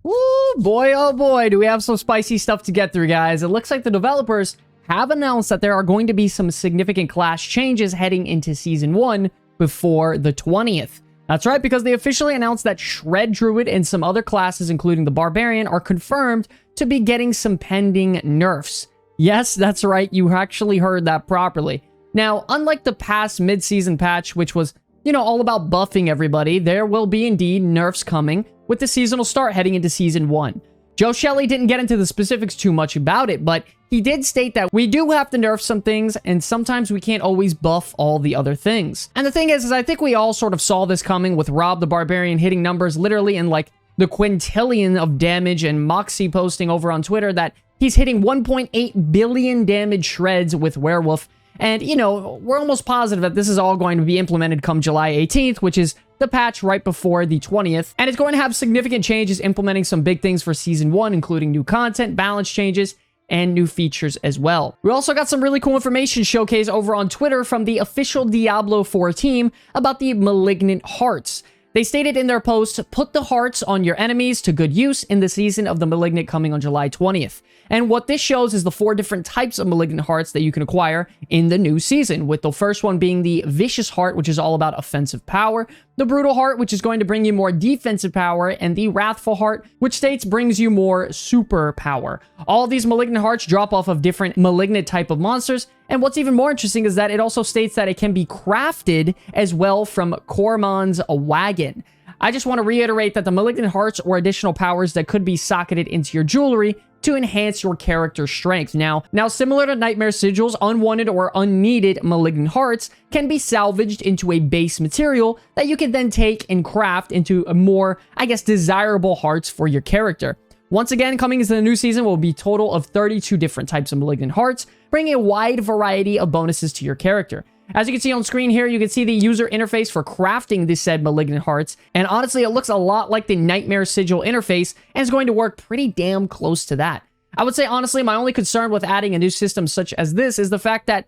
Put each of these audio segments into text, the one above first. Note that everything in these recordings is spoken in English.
Ooh, boy, oh boy, do we have some spicy stuff to get through, guys. It looks like the developers have announced that there are going to be some significant class changes heading into Season 1 before the 20th. That's right, because they officially announced that Shred Druid and some other classes, including the Barbarian, are confirmed to be getting some pending nerfs. Yes, that's right, you actually heard that properly. Now, unlike the past mid-season patch, which was, all about buffing everybody, there will be indeed nerfs coming with the seasonal start heading into Season 1. Joe Shelley didn't get into the specifics too much about it, but he did state that we do have to nerf some things, and sometimes we can't always buff all the other things. And the thing is I think we all sort of saw this coming with Rob the Barbarian hitting numbers literally in like the quintillion of damage, and Moxie posting over on Twitter that he's hitting 1.8 billion damage shreds with Werewolf. And, we're almost positive that this is all going to be implemented come July 18th, which is the patch right before the 20th. And it's going to have significant changes, implementing some big things for Season 1, including new content, balance changes, and new features as well. We also got some really cool information showcased over on Twitter from the official Diablo 4 team about the Malignant Hearts. They stated in their post, put the hearts on your enemies to good use in the season of the Malignant coming on July 20th. And what this shows is the 4 different types of Malignant Hearts that you can acquire in the new season, with the first one being the Vicious Heart, which is all about offensive power, the Brutal Heart, which is going to bring you more defensive power, and the Wrathful Heart, which states brings you more super power. All of these Malignant Hearts drop off of different Malignant type of monsters, and what's even more interesting is that it also states that it can be crafted as well from Cormon's wagon. I just want to reiterate that the Malignant Hearts or additional powers that could be socketed into your jewelry to enhance your character's strength. Now similar to Nightmare Sigils, unwanted or unneeded Malignant Hearts can be salvaged into a base material that you can then take and craft into a more, desirable hearts for your character. Once again, coming into the new season will be a total of 32 different types of Malignant Hearts, bringing a wide variety of bonuses to your character. As you can see on screen here, you can see the user interface for crafting this said Malignant Hearts, and honestly, it looks a lot like the Nightmare Sigil interface, and is going to work pretty damn close to that. I would say, honestly, my only concern with adding a new system such as this is the fact that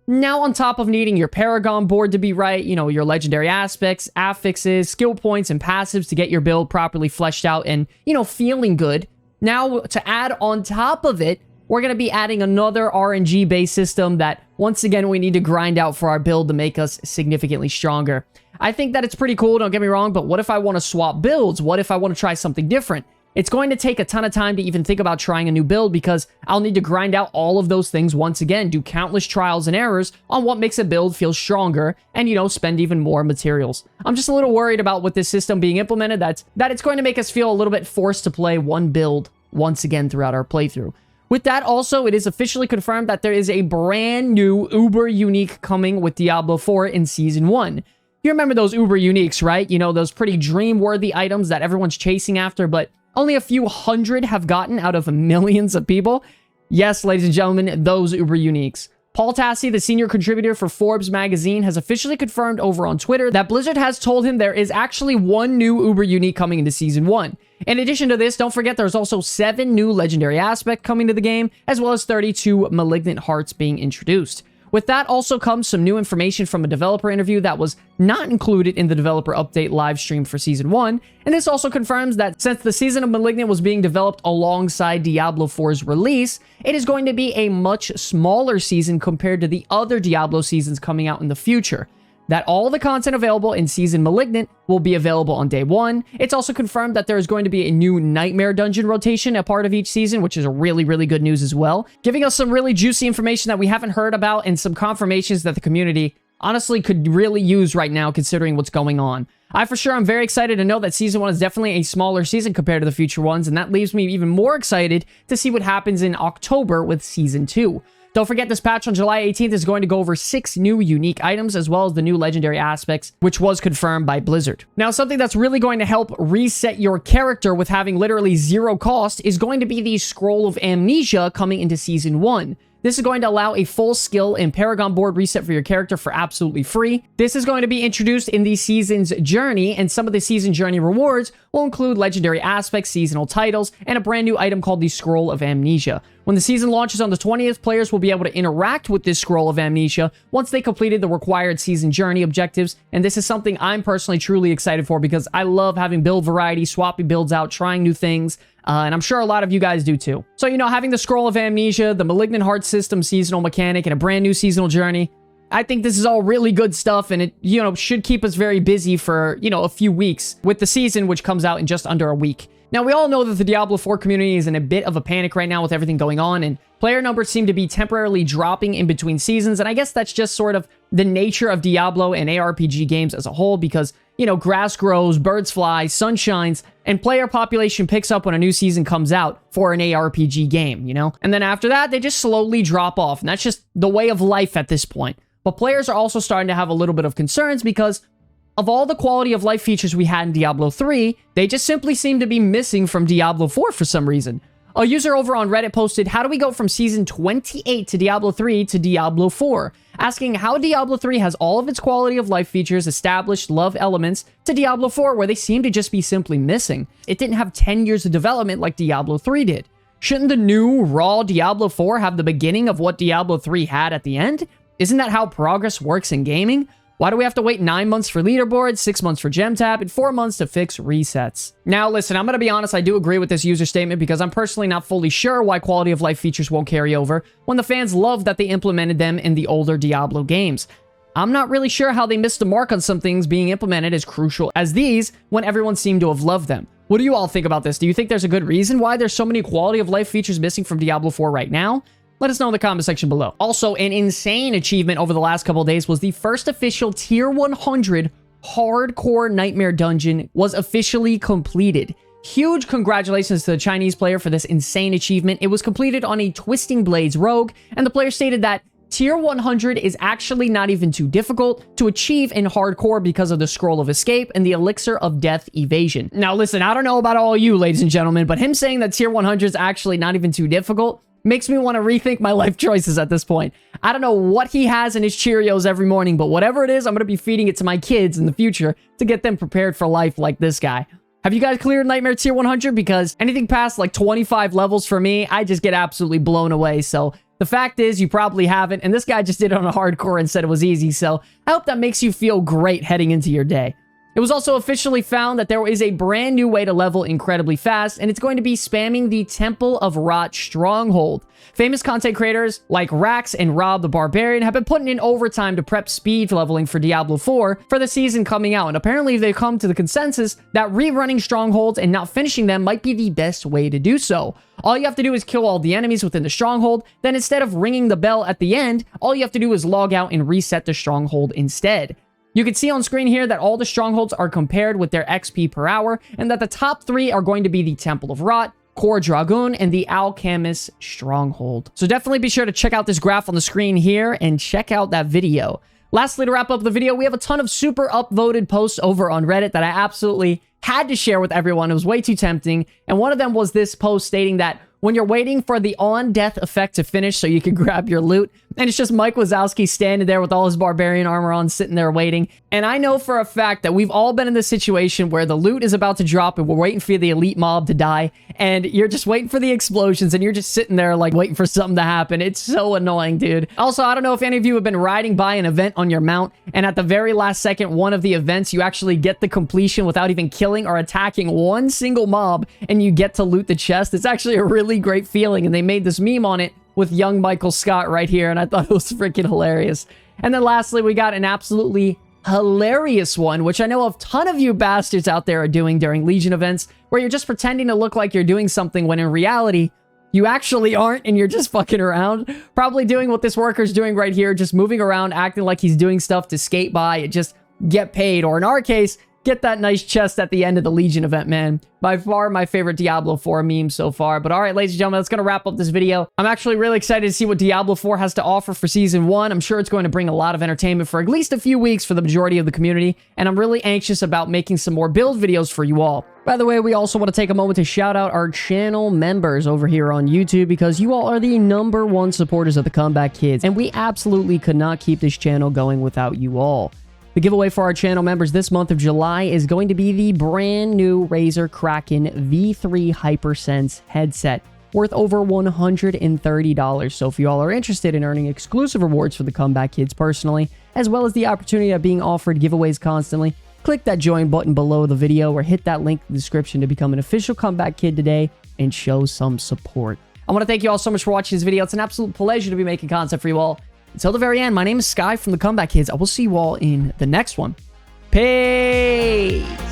now, on top of needing your Paragon board to be right, your legendary aspects, affixes, skill points, and passives to get your build properly fleshed out and, feeling good, now to add on top of it, we're going to be adding another RNG-based system that, once again, we need to grind out for our build to make us significantly stronger. I think that it's pretty cool, don't get me wrong, but what if I want to swap builds? What if I want to try something different? It's going to take a ton of time to even think about trying a new build because I'll need to grind out all of those things once again, do countless trials and errors on what makes a build feel stronger, and, spend even more materials. I'm just a little worried about with this system being implemented that it's going to make us feel a little bit forced to play one build once again throughout our playthrough. With that, also, it is officially confirmed that there is a brand new Uber Unique coming with Diablo 4 in Season 1. You remember those Uber Uniques, right? Those pretty dream-worthy items that everyone's chasing after, but only a few hundred have gotten out of millions of people? Yes, ladies and gentlemen, those Uber Uniques. Paul Tassi, the senior contributor for Forbes magazine, has officially confirmed over on Twitter that Blizzard has told him there is actually one new Uber Unique coming into Season 1. In addition to this, don't forget there's also 7 new legendary aspects coming to the game, as well as 32 Malignant Hearts being introduced. With that also comes some new information from a developer interview that was not included in the developer update live stream for Season 1, and this also confirms that since the Season of Malignant was being developed alongside Diablo 4's release, it is going to be a much smaller season compared to the other Diablo seasons coming out in the future. That all the content available in Season Malignant will be available on day 1. It's also confirmed that there is going to be a new Nightmare Dungeon rotation a part of each season, which is a really, really good news as well, giving us some really juicy information that we haven't heard about and some confirmations that the community honestly could really use right now considering what's going on. I for sure am very excited to know that Season 1 is definitely a smaller season compared to the future ones, and that leaves me even more excited to see what happens in October with Season 2. Don't forget, this patch on July 18th is going to go over 6 new unique items, as well as the new legendary aspects, which was confirmed by Blizzard. Now, something that's really going to help reset your character with having literally 0 cost is going to be the Scroll of Amnesia coming into Season 1. This is going to allow a full skill and Paragon board reset for your character for absolutely free. This is going to be introduced in the season's journey, and some of the season journey rewards will include legendary aspects, seasonal titles, and a brand new item called the Scroll of Amnesia. When the season launches on the 20th, players will be able to interact with this Scroll of Amnesia once they completed the required season journey objectives, and this is something I'm personally truly excited for because I love having build variety, swapping builds out, trying new things, and I'm sure a lot of you guys do too. So, you know, having the Scroll of Amnesia, the Malignant Heart System seasonal mechanic, and a brand new seasonal journey, I think this is all really good stuff, and it, you know, should keep us very busy for, you know, a few weeks with the season, which comes out in just under a week. Now, we all know that the Diablo 4 community is in a bit of a panic right now with everything going on, and player numbers seem to be temporarily dropping in between seasons, and I guess that's just sort of the nature of Diablo and ARPG games as a whole because, you know, grass grows, birds fly, sun shines, and player population picks up when a new season comes out for an ARPG game, you know? And then after that, they just slowly drop off, and that's just the way of life at this point. But players are also starting to have a little bit of concerns because of all the quality of life features we had in Diablo 3, they just simply seem to be missing from Diablo 4 for some reason. A user over on Reddit posted, "How do we go from Season 28 to Diablo 3 to Diablo 4? Asking how Diablo 3 has all of its quality of life features, established love elements, to Diablo 4 where they seem to just be simply missing. It didn't have 10 years of development like Diablo 3 did. Shouldn't the new, raw Diablo 4 have the beginning of what Diablo 3 had at the end? Isn't that how progress works in gaming? Why do we have to wait 9 months for leaderboards, 6 months for gem tab, and 4 months to fix resets?" Now, listen, I'm going to be honest, I do agree with this user statement because I'm personally not fully sure why quality of life features won't carry over when the fans love that they implemented them in the older Diablo games. I'm not really sure how they missed the mark on some things being implemented as crucial as these when everyone seemed to have loved them. What do you all think about this? Do you think there's a good reason why there's so many quality of life features missing from Diablo 4 right now? Let us know in the comment section below. Also, an insane achievement over the last couple of days was the first official Tier 100 Hardcore Nightmare Dungeon was officially completed. Huge congratulations to the Chinese player for this insane achievement. It was completed on a Twisting Blades rogue, and the player stated that Tier 100 is actually not even too difficult to achieve in hardcore because of the Scroll of Escape and the Elixir of Death Evasion. Now listen, I don't know about all you ladies and gentlemen, but him saying that Tier 100 is actually not even too difficult makes me want to rethink my life choices at this point. I don't know what he has in his Cheerios every morning, but whatever it is, I'm going to be feeding it to my kids in the future to get them prepared for life like this guy. Have you guys cleared Nightmare Tier 100? Because anything past like 25 levels for me, I just get absolutely blown away. So the fact is, you probably haven't, and this guy just did it on a hardcore and said it was easy, so I hope that makes you feel great heading into your day. It was also officially found that there is a brand new way to level incredibly fast, and it's going to be spamming the Temple of Rot Stronghold. Famous content creators like Rax and Rob the Barbarian have been putting in overtime to prep speed leveling for Diablo 4 for the season coming out, and apparently they've come to the consensus that rerunning strongholds and not finishing them might be the best way to do so. All you have to do is kill all the enemies within the stronghold, then instead of ringing the bell at the end, all you have to do is log out and reset the stronghold instead. You can see on screen here that all the strongholds are compared with their XP per hour, and that the top 3 are going to be the Temple of Rot, Core Dragoon, and the Alchemist Stronghold. So definitely be sure to check out this graph on the screen here and check out that video. Lastly, to wrap up the video, we have a ton of super upvoted posts over on Reddit that I absolutely had to share with everyone. It was way too tempting, and one of them was this post stating that when you're waiting for the on-death effect to finish so you can grab your loot, and it's just Mike Wazowski standing there with all his barbarian armor on, sitting there waiting. And I know for a fact that we've all been in this situation where the loot is about to drop and we're waiting for the elite mob to die, and you're just waiting for the explosions, and you're just sitting there like waiting for something to happen. It's so annoying, dude. Also, I don't know if any of you have been riding by an event on your mount, and at the very last second, one of the events, you actually get the completion without even killing or attacking one single mob, and you get to loot the chest. It's actually a really great feeling, and they made this meme on it with young Michael Scott right here, and I thought it was freaking hilarious. And then lastly, we got an absolutely hilarious one, which I know a ton of you bastards out there are doing during Legion events, where you're just pretending to look like you're doing something when in reality, you actually aren't, and you're just fucking around. Probably doing what this worker's doing right here, just moving around, acting like he's doing stuff to skate by and just get paid, or in our case, get that nice chest at the end of the Legion event, man. By far my favorite Diablo 4 meme so far. But all right, ladies and gentlemen, that's going to wrap up this video. I'm actually really excited to see what Diablo 4 has to offer for Season 1. I'm sure it's going to bring a lot of entertainment for at least a few weeks for the majority of the community. And I'm really anxious about making some more build videos for you all. By the way, we also want to take a moment to shout out our channel members over here on YouTube because you all are the #1 supporters of the Comeback Kids, and we absolutely could not keep this channel going without you all. The giveaway for our channel members this month of July is going to be the brand new Razer Kraken V3 Hypersense headset, worth over $130. So if you all are interested in earning exclusive rewards for the Comeback Kids personally, as well as the opportunity of being offered giveaways constantly, click that join button below the video or hit that link in the description to become an official Comeback Kid today and show some support. I want to thank you all so much for watching this video. It's an absolute pleasure to be making content for you all. Until the very end, my name is Sky from the Comeback Kids. I will see you all in the next one. Peace!